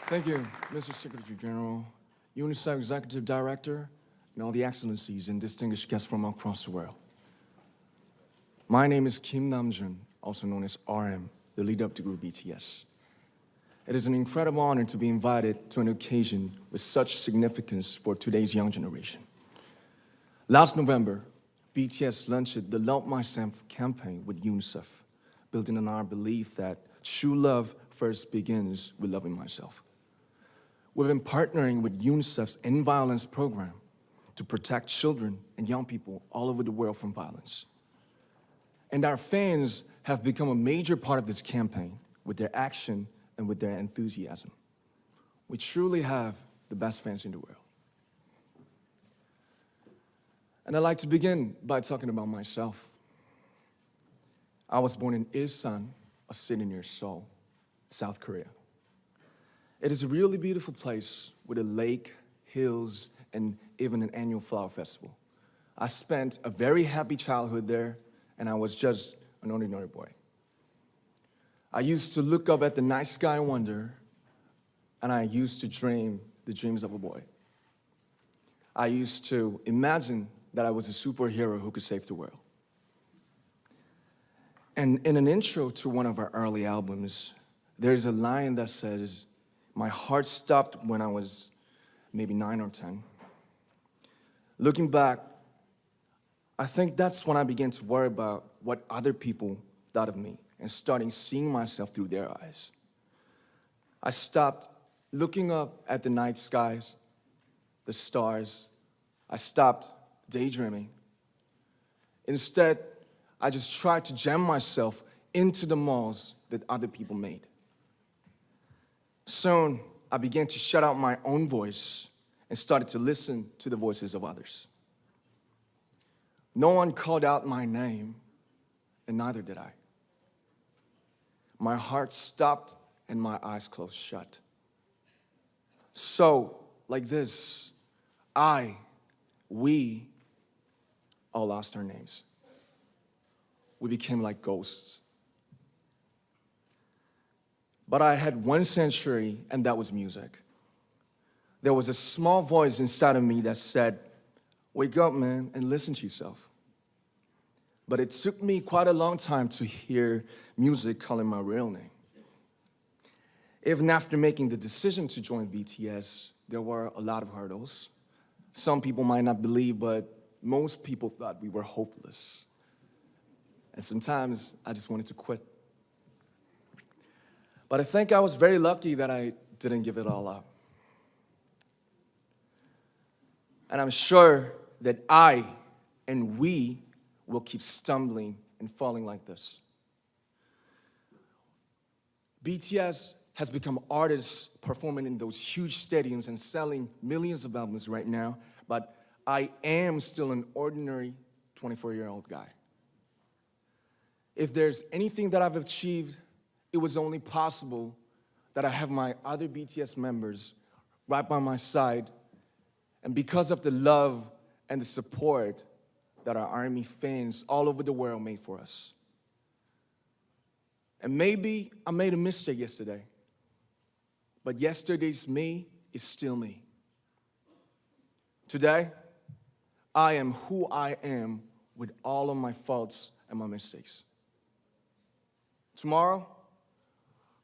Thank you, Mr. Secretary General, UNICEF Executive Director, and all the excellencies and distinguished guests from across the world. My name is Kim Namjoon, also known as RM, the leader of the group BTS. It is an incredible honor to be invited to an occasion with such significance for today's young generation. Last November, BTS launched the Love Myself campaign with UNICEF, building on our belief that true love first begins with loving myself. We've been partnering with UNICEF's End Violence program to protect children and young people all over the world from violence. And our fans have become a major part of this campaign with their action and with their enthusiasm. We truly have the best fans in the world. And I'd like to begin by talking about myself. I was born in Ilsan, a city near Seoul, South Korea. It is a really beautiful place with a lake, hills, and even an annual flower festival. I spent a very happy childhood there, and I was just an ordinary boy. I used to look up at the night sky and wonder, and I used to dream the dreams of a boy. I used to imagine that I was a superhero who could save the world. And in an intro to one of our early albums, there's a line that says, "My heart stopped when I was maybe 9 or 10. Looking back, I think that's when I began to worry about what other people thought of me and starting seeing myself through their eyes. I stopped looking up at the night skies, the stars. I stopped daydreaming. Instead, I just tried to jam myself into the malls that other people made. Soon, I began to shut out my own voice and started to listen to the voices of others. No one called out my name, and neither did I. My heart stopped and my eyes closed shut. So, like this, we all lost our names. We became like ghosts. But I had one sanctuary, and that was music. There was a small voice inside of me that said, "Wake up, man, and listen to yourself." But it took me quite a long time to hear music calling my real name. Even after making the decision to join BTS, there were a lot of hurdles. Some people might not believe, but most people thought we were hopeless. And sometimes I just wanted to quit. But I think I was very lucky that I didn't give it all up. And I'm sure that I and we will keep stumbling and falling like this. BTS has become artists performing in those huge stadiums and selling millions of albums right now, but I am still an ordinary 24-year-old guy. If there's anything that I've achieved, it was only possible that I have my other BTS members right by my side, and because of the love and the support that our ARMY fans all over the world made for us. And maybe I made a mistake yesterday, but yesterday's me is still me. Today, I am who I am with all of my faults and my mistakes. Tomorrow,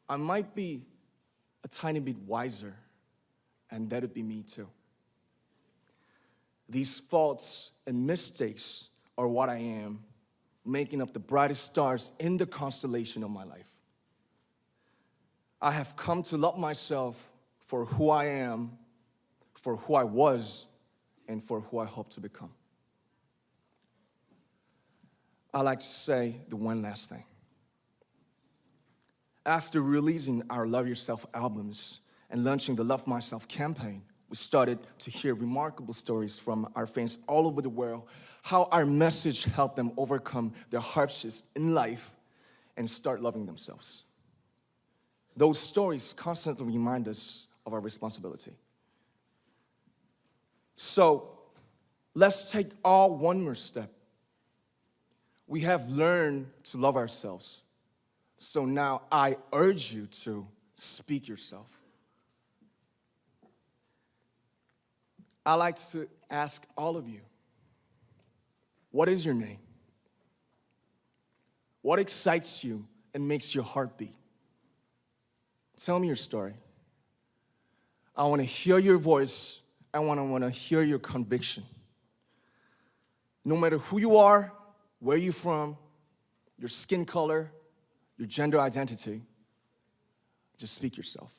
I might be a tiny bit wiser, and that'd be me too. These faults and mistakes are what I am, making up the brightest stars in the constellation of my life. I have come to love myself for who I am, for who I was, and for who I hope to become. I'd like to say the one last thing. After releasing our Love Yourself albums and launching the Love Myself campaign, we started to hear remarkable stories from our fans all over the world, how our message helped them overcome their hardships in life and start loving themselves. Those stories constantly remind us of our responsibility. So, let's take all one more step. We have learned to love ourselves. So now I urge you to speak yourself. I'd like to ask all of you, what is your name? What excites you and makes your heart beat? Tell me your story. I want to hear your voice. I want to hear your conviction. No matter who you are, where you're from, your skin color, your gender identity, just speak yourself.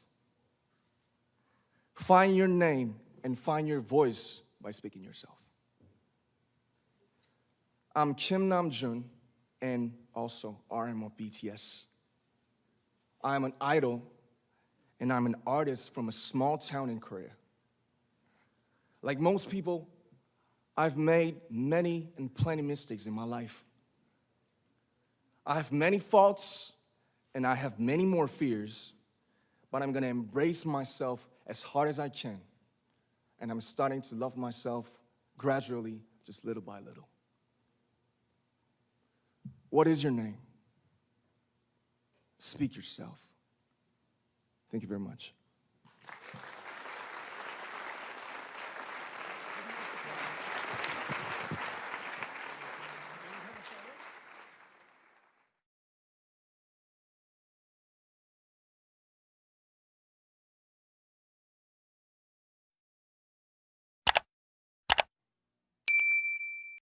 Find your name and find your voice by speaking yourself. I'm Kim Namjoon and also RM of BTS. I'm an idol and I'm an artist from a small town in Korea. Like most people, I've made many and plenty mistakes in my life. I have many faults and I have many more fears, but I'm gonna embrace myself as hard as I can. And I'm starting to love myself gradually, just little by little. What is your name? Speak yourself. Thank you very much.